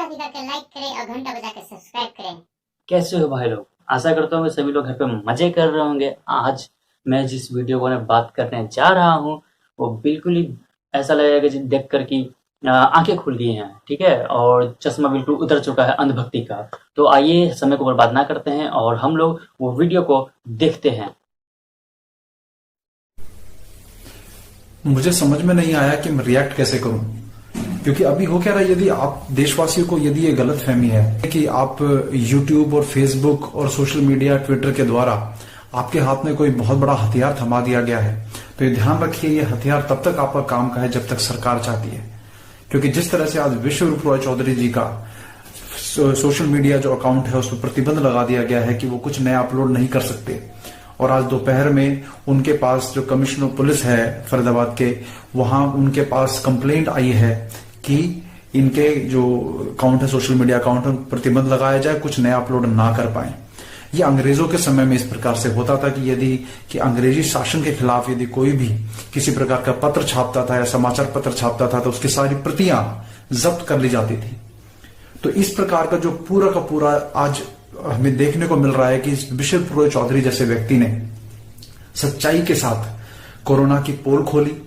अभी करके लाइक करें और घंटा बजा के सब्सक्राइब करें। कैसे हो भाई लोग? आशा करता हूँ सभी लोग घर पे मजे कर रहे होंगे। आज मैं जिस वीडियो को बात करने जा रहा हूँ वो बिल्कुल ही ऐसा लगेगा कि देख कर कि आंखें खुल गई हैं, ठीक है, और चश्मा बिल्कुल उतर चुका है अंधभक्ति का। तो आइए समय को बर्बाद ना करते हैं और हम लोग वो वीडियो को देखते हैं। मुझे समझ में नहीं आया कि मैं रिएक्ट कैसे करूं, क्योंकि अभी हो क्या रहा है। यदि आप देशवासियों को यदि ये गलत फहमी है कि आप YouTube और Facebook और सोशल मीडिया ट्विटर के द्वारा आपके हाथ में कोई बहुत बड़ा हथियार थमा दिया गया है, तो ये ध्यान रखिए, ये हथियार तब तक आपका काम का है जब तक सरकार चाहती है। क्योंकि जिस तरह से आज विश्वरूप रॉय चौधरी जी का सोशल मीडिया जो अकाउंट है उस पर प्रतिबंध लगा दिया गया है कि वो कुछ नया अपलोड नहीं कर सकते, और आज दोपहर में उनके पास जो कमिश्नर पुलिस है फरीदाबाद के, वहां उनके पास कंप्लेंट आई है कि इनके जो अकाउंट है सोशल मीडिया अकाउंट है प्रतिबंध लगाया जाए, कुछ नया अपलोड ना कर पाए। ये अंग्रेजों के समय में इस प्रकार से होता था कि यदि कि अंग्रेजी शासन के खिलाफ यदि कोई भी किसी प्रकार का पत्र छापता था या समाचार पत्र छापता था तो उसकी सारी प्रतियां जब्त कर ली जाती थी। तो इस प्रकार का जो पूरा का पूरा आज हमें देखने को मिल रहा है कि विश्वरूप रॉय चौधरी जैसे व्यक्ति ने सच्चाई के साथ कोरोना की पोल खोली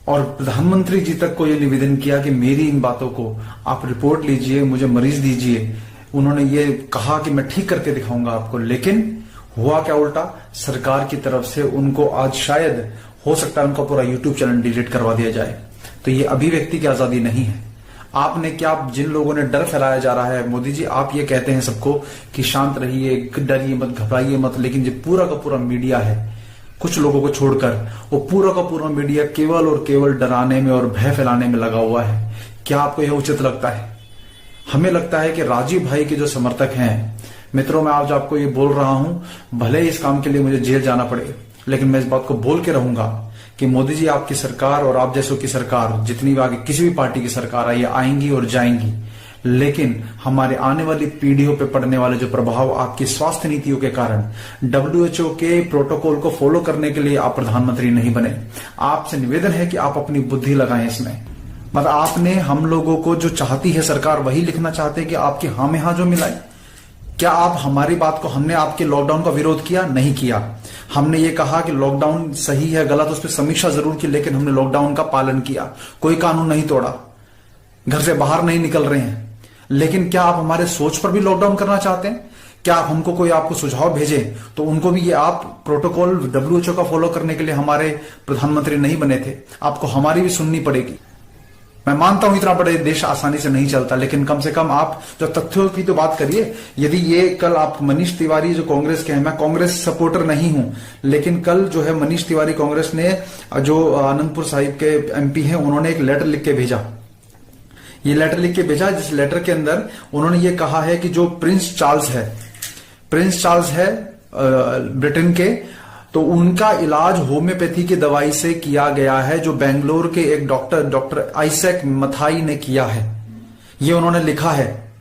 और प्रधानमंत्री जी तक को यह निवेदन किया कि मेरी इन बातों को आप रिपोर्ट लीजिए, मुझे मरीज दीजिए। उन्होंने ये कहा कि मैं ठीक करके दिखाऊंगा आपको, लेकिन हुआ क्या उल्टा, सरकार की तरफ से उनको आज शायद हो सकता है उनका पूरा यूट्यूब चैनल डिलीट करवा दिया जाए। तो ये अभिव्यक्ति की आजादी नहीं है। आपने क्या, जिन लोगों ने डर फैलाया जा रहा है, मोदी जी आप ये कहते हैं सबको कि शांत रहिए, डरिए मत, घबराइए मत, लेकिन जो पूरा का पूरा मीडिया है कुछ लोगों को छोड़कर वो पूरा का पूरा मीडिया केवल और केवल डराने में और भय फैलाने में लगा हुआ है। क्या आपको यह उचित लगता है? हमें लगता है कि राजीव भाई के जो समर्थक हैं, मित्रों मैं आज आपको ये बोल रहा हूं, भले इस काम के लिए मुझे जेल जाना पड़े, लेकिन मैं इस बात को बोल के रहूंगा कि मोदी जी आपकी सरकार और आप जैसों की सरकार, जितनी भी आगे किसी भी पार्टी की सरकार आई, आएंगी और जाएंगी, लेकिन हमारे आने वाली पीढ़ियों पे पड़ने वाले जो प्रभाव आपकी स्वास्थ्य नीतियों के कारण, WHO के प्रोटोकॉल को फॉलो करने के लिए आप प्रधानमंत्री नहीं बने। आपसे निवेदन है कि आप अपनी बुद्धि लगाएं इसमें। मतलब आपने हम लोगों को जो चाहती है सरकार वही लिखना चाहते हैं कि आपकी हाँ में हाँ जो मिलाए। क्या आप हमारी बात को, हमने आपके लॉकडाउन का विरोध किया? नहीं किया। हमने ये कहा कि लॉकडाउन सही है गलत उस पर समीक्षा जरूर की, लेकिन हमने लॉकडाउन का पालन किया, कोई कानून नहीं तोड़ा, घर से बाहर नहीं निकल रहे हैं। लेकिन क्या आप हमारे सोच पर भी लॉकडाउन करना चाहते हैं? क्या आप हमको कोई आपको सुझाव भेजे तो उनको भी ये आप प्रोटोकॉल WHO का फॉलो करने के लिए हमारे प्रधानमंत्री नहीं बने थे, आपको हमारी भी सुननी पड़ेगी। मैं मानता हूं इतना बड़े देश आसानी से नहीं चलता, लेकिन कम से कम आप जो तथ्यों की तो बात करिए। यदि ये कल आप मनीष तिवारी जो कांग्रेस के हैं, मैं कांग्रेस सपोर्टर नहीं हूं, लेकिन कल जो है मनीष तिवारी कांग्रेस ने जो आनंदपुर साहिब के MP हैं, उन्होंने एक लेटर लिख के भेजा। ये लेटर लिख के भेजा जिस लेटर के अंदर उन्होंने ये कहा है कि जो प्रिंस चार्ल्स है ब्रिटेन के, तो उनका इलाज होम्योपैथी की दवाई से किया गया है, जो बेंगलोर के एक डॉक्टर आइजैक मथाई ने किया है। ये उन्होंने लिखा है,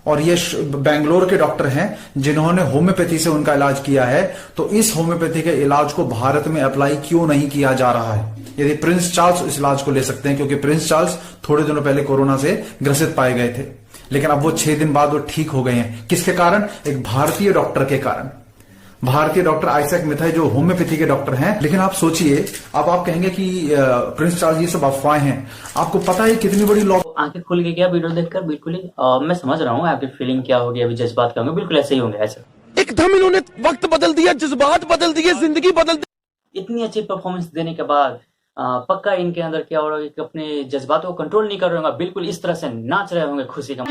और ये बेंगलोर के डॉक्टर हैं जिन्होंने होम्योपैथी से उनका इलाज किया है। तो इस होम्योपैथी के इलाज को भारत में अप्लाई क्यों नहीं किया जा रहा है? यदि प्रिंस चार्ल्स इस इलाज को ले सकते हैं, क्योंकि प्रिंस चार्ल्स थोड़े दिनों पहले कोरोना से ग्रसित पाए गए थे, लेकिन अब वो 6 दिन बाद वो ठीक हो गए हैं। किसके कारण? एक भारतीय डॉक्टर के कारण, भारतीय डॉक्टर आइजैक मिथाई जो होम्योपैथी के डॉक्टर हैं। लेकिन आप सोचिए, अब आप कहेंगे कि प्रिंस चार्ल्स ये सब अफवाहें हैं। आपको पता है कितनी बड़ी आंखें खुल गई क्या वीडियो देखकर? बिल्कुल ही मैं समझ रहा हूँ आपकी फीलिंग क्या होगी, अभी जज्बात क्या होंगे, बिल्कुल ऐसे ही होंगे। ऐसे एकदम इन्होंने वक्त बदल दिया, जज्बात बदल दिए, जिंदगी बदल दी। इतनी अच्छी परफॉर्मेंस देने के बाद पक्का इनके अंदर क्या हो रहा है कि अपने जज्बातों को कंट्रोल नहीं कर रहे होंगे, बिल्कुल इस तरह से नाच रहे होंगे खुशी का।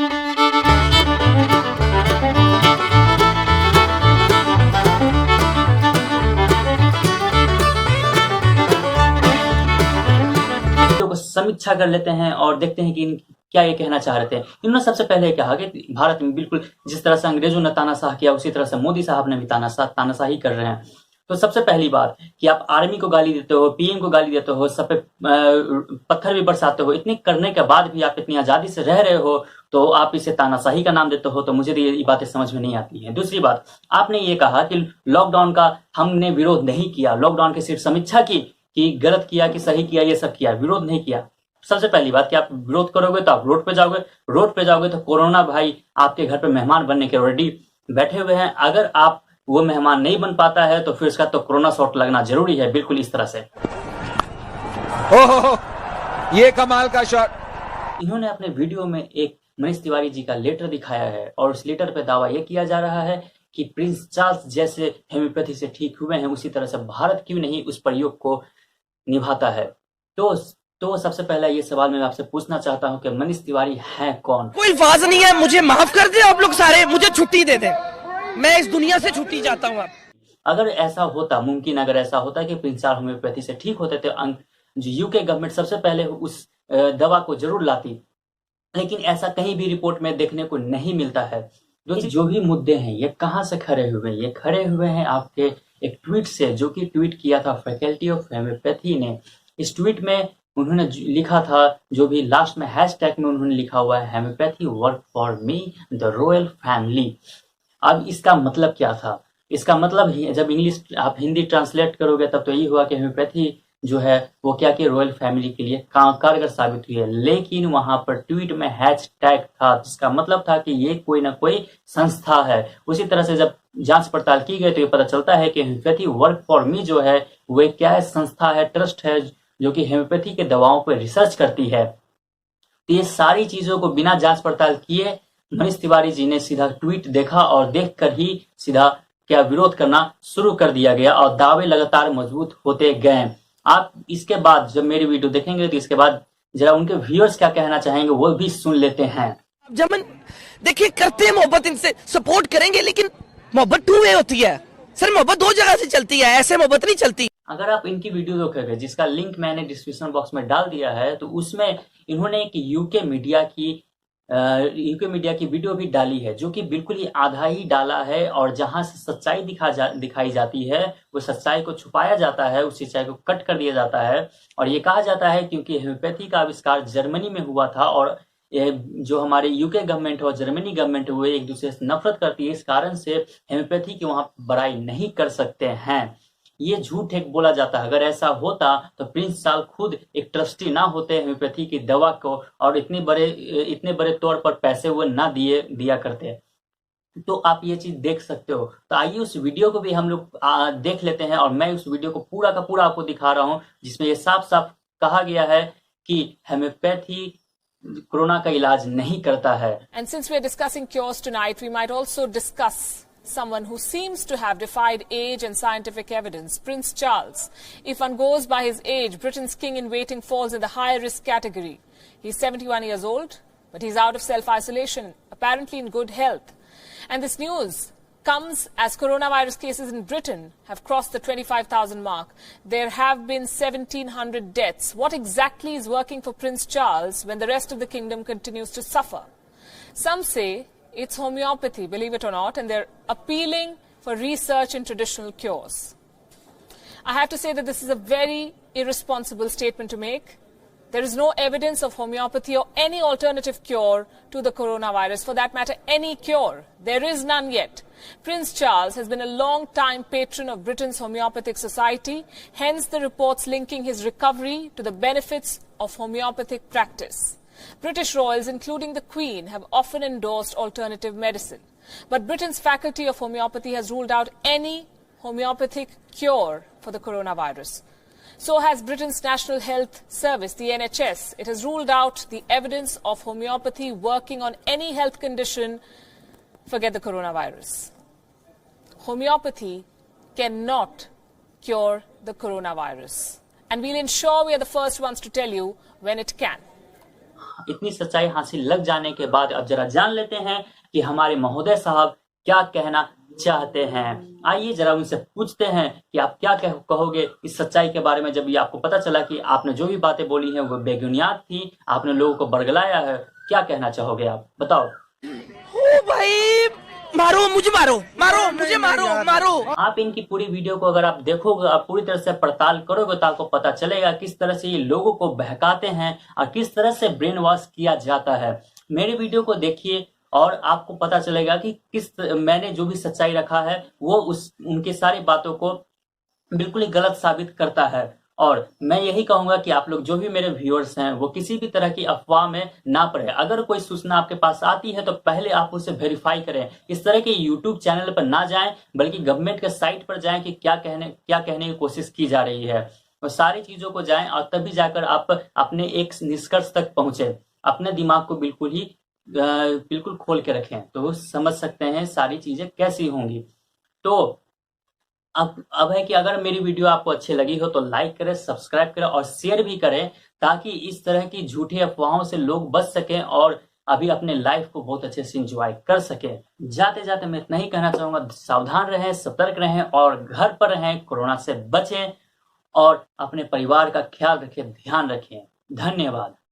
समीक्षा कर लेते हैं और देखते हैं कि क्या ये कहना चाह रहे थे। इन्होंने सबसे पहले कहा कि भारत में बिल्कुल जिस तरह से अंग्रेजों ने तानाशाह किया, उसी तरह से मोदी साहब ने भी तानाशाही कर रहे हैं। तो सबसे पहली बात कि आप आर्मी को गाली देते हो, PM को गाली देते हो, सब पे पत्थर भी बरसाते हो, इतने करने के बाद भी आप इतनी आजादी से रह रहे हो, तो आप इसे तानाशाही का नाम देते हो। तो मुझे ये बातें समझ में नहीं आती हैं। दूसरी बात, आपने ये कहा कि लॉकडाउन का हमने विरोध नहीं किया, लॉकडाउन की सिर्फ समीक्षा की कि गलत किया कि सही किया, ये सब किया, विरोध नहीं किया। सबसे पहली बात कि आप विरोध करोगे तो आप रोड पे जाओगे तो कोरोना भाई आपके घर पे मेहमान बनने के ऑलरेडी बैठे हुए हैं। अगर आप वो मेहमान नहीं बन पाता है तो फिर उसका तो कोरोना शॉट लगना जरूरी है, बिल्कुल इस तरह से। ओहो, ये कमाल का शॉट। इन्होंने अपने वीडियो में एक मनीष तिवारी जी का लेटर दिखाया है और उस लेटर पे दावा यह किया जा रहा है कि प्रिंस चार्ल्स जैसे होम्योपैथी से ठीक हुए हैं, उसी तरह से भारत क्यों नहीं उस प्रयोग को निभाता है। तो सबसे पहला ये सवाल मैं आपसे पूछना चाहता हूं कि मनीष तिवारी है कौन? कोई अल्फाज नहीं है, मुझे माफ कर दे आप लोग सारे, मुझे छुट्टी दे दे, मैं इस दुनिया से छुट्टी चाहता हूँ। अगर ऐसा होता, मुमकिन अगर ऐसा होता कि प्रिंस चार्ल्स होम्योपैथी से ठीक होते तो जो यूके गवर्नमेंट सबसे पहले उस दवा को जरूर लाती, लेकिन ऐसा कहीं भी रिपोर्ट में देखने को नहीं मिलता है। जो भी मुद्दे हैं ये कहाँ से खड़े हुए हैं? ये खड़े हुए हैं आपके एक ट्वीट से, जो कि ट्वीट किया था फैकल्टी ऑफ होम्योपैथी ने। इस ट्वीट में उन्होंने लिखा था, जो भी लास्ट में हैशटैग में उन्होंने लिखा हुआ है, homeopathy work for me the royal family. अब इसका मतलब क्या था? इसका मतलब जब इंग्लिश आप हिंदी ट्रांसलेट करोगे तब तो यही हुआ कि होम्योपैथी जो है वो क्या कि रॉयल फैमिली के लिए कारगर साबित हुई है। लेकिन वहां पर ट्वीट में हैशटैग था, जिसका मतलब था कि ये कोई ना कोई संस्था है। उसी तरह से जब जांच पड़ताल की गई तो ये पता चलता है कि होम्योपैथी वर्क फॉर मी जो है वो एक क्या है, संस्था है, ट्रस्ट है, जो कि होम्योपैथी के दवाओं पर रिसर्च करती है। तो ये सारी चीजों को बिना जांच पड़ताल किए मनीष तिवारी जी ने सीधा ट्वीट देखा और देखकर ही सीधा क्या विरोध करना शुरू कर दिया गया और दावे लगातार मजबूत होते गए। आप इसके बाद जब मेरी वीडियो देखेंगे तो इसके बाद जरा उनके व्यूअर्स क्या कहना चाहेंगे वो भी सुन लेते हैं। जमन देखिए, करते हैं मोहब्बत, इनसे सपोर्ट करेंगे, लेकिन मोहब्बत टू वे होती है सर, मोहब्बत दो जगह से चलती है, ऐसे मोहब्बत नहीं चलती। अगर आप इनकी वीडियो देखोगे, जिसका लिंक मैंने डिस्क्रिप्शन बॉक्स में डाल दिया है, तो उसमें इन्होंने एक यूके मीडिया की वीडियो भी डाली है, जो कि बिल्कुल ही आधा ही डाला है और जहां से सच्चाई दिखाई जाती है वो सच्चाई को छुपाया जाता है, उस सच्चाई को कट कर दिया जाता है। और ये कहा जाता है क्योंकि होम्योपैथी का आविष्कार जर्मनी में हुआ था और जो हमारे यूके गवर्नमेंट है और जर्मनी गवर्नमेंट है वो एक दूसरे से नफरत करती है, इस कारण से होम्योपैथी की वहां बड़ाई नहीं कर सकते हैं। ये झूठ एक बोला जाता है। अगर ऐसा होता तो प्रिंस चार्ल्स खुद एक ट्रस्टी ना होते होम्योपैथी की दवा को और इतने बड़े तौर पर पैसे वो ना दिया करते। तो आप ये चीज देख सकते हो। तो आइए उस वीडियो को भी हम लोग देख लेते हैं और मैं उस वीडियो को पूरा का पूरा आपको दिखा रहा हूं, जिसमें ये साफ साफ कहा गया है कि होम्योपैथी कोरोना का इलाज नहीं करता है। And since we are discussing cures tonight, we might also discuss someone who seems to have defied age and scientific evidence, Prince Charles. If one goes by his age, Britain's king in waiting falls in the high risk category. He's 71 years old, but he's out of self-isolation, apparently in good health. And this news comes as coronavirus cases in Britain have crossed the 25,000 mark. There have been 1,700 deaths. What exactly is working for Prince Charles when the rest of the kingdom continues to suffer? Some say it's homeopathy, believe it or not, and they're appealing for research in traditional cures. I have to say that this is a very irresponsible statement to make. There is no evidence of homeopathy or any alternative cure to the coronavirus. For that matter, any cure. There is none yet. Prince Charles has been a long-time patron of Britain's Homeopathic Society, hence the reports linking his recovery to the benefits of homeopathic practice. British royals, including the Queen, have often endorsed alternative medicine. But Britain's Faculty of Homeopathy has ruled out any homeopathic cure for the coronavirus. So has Britain's National Health Service, the NHS. It has ruled out the evidence of homeopathy working on any health condition. Forget the coronavirus. Homeopathy cannot cure the coronavirus. And we'll ensure we are the first ones to tell you when it can. इतनी सच्चाई हासिल लग जाने के बाद अब जरा जान लेते हैं कि हमारे महोदय साहब क्या कहना चाहते हैं। आइए जरा उनसे पूछते हैं कि आप क्या कहोगे इस सच्चाई के बारे में, जब ये आपको पता चला कि आपने जो भी बातें बोली हैं वो बेबुनियाद थी, आपने लोगों को बरगलाया है। क्या कहना चाहोगे आप, बताओ। ओ भाई, मारो मुझे, मारो मुझे, मारो। आप इनकी पूरी वीडियो को अगर आप देखोगे, आप पूरी तरह से पड़ताल करोगे तो आपको पता चलेगा किस तरह से ये लोगों को बहकाते हैं और किस तरह से ब्रेन वॉश किया जाता है। मेरी वीडियो को देखिए और आपको पता चलेगा कि मैंने जो भी सच्चाई रखा है वो उनके सारी बातों को बिल्कुल ही गलत साबित करता है। और मैं यही कहूंगा कि आप लोग जो भी मेरे व्यूअर्स हैं वो किसी भी तरह की अफवाह में ना पड़े। अगर कोई सूचना आपके पास आती है तो पहले आप उसे वेरीफाई करें। इस तरह के यूट्यूब चैनल पर ना जाएं, बल्कि गवर्नमेंट के साइट पर जाएं कि क्या कहने की कोशिश की जा रही है, और सारी चीजों को जाएं और तभी जाकर आप अपने एक निष्कर्ष तक पहुंचे। अपने दिमाग को बिल्कुल खोल के रखें तो समझ सकते हैं सारी चीजें कैसी होंगी। तो अब है कि अगर मेरी वीडियो आपको अच्छी लगी हो तो लाइक करें, सब्सक्राइब करें और शेयर भी करें, ताकि इस तरह की झूठी अफवाहों से लोग बच सकें और अभी अपने लाइफ को बहुत अच्छे से एंजॉय कर सकें। जाते जाते मैं इतना ही कहना चाहूंगा, सावधान रहें, सतर्क रहें और घर पर रहें, कोरोना से बचें और अपने परिवार का ख्याल रखें, ध्यान रखें। धन्यवाद।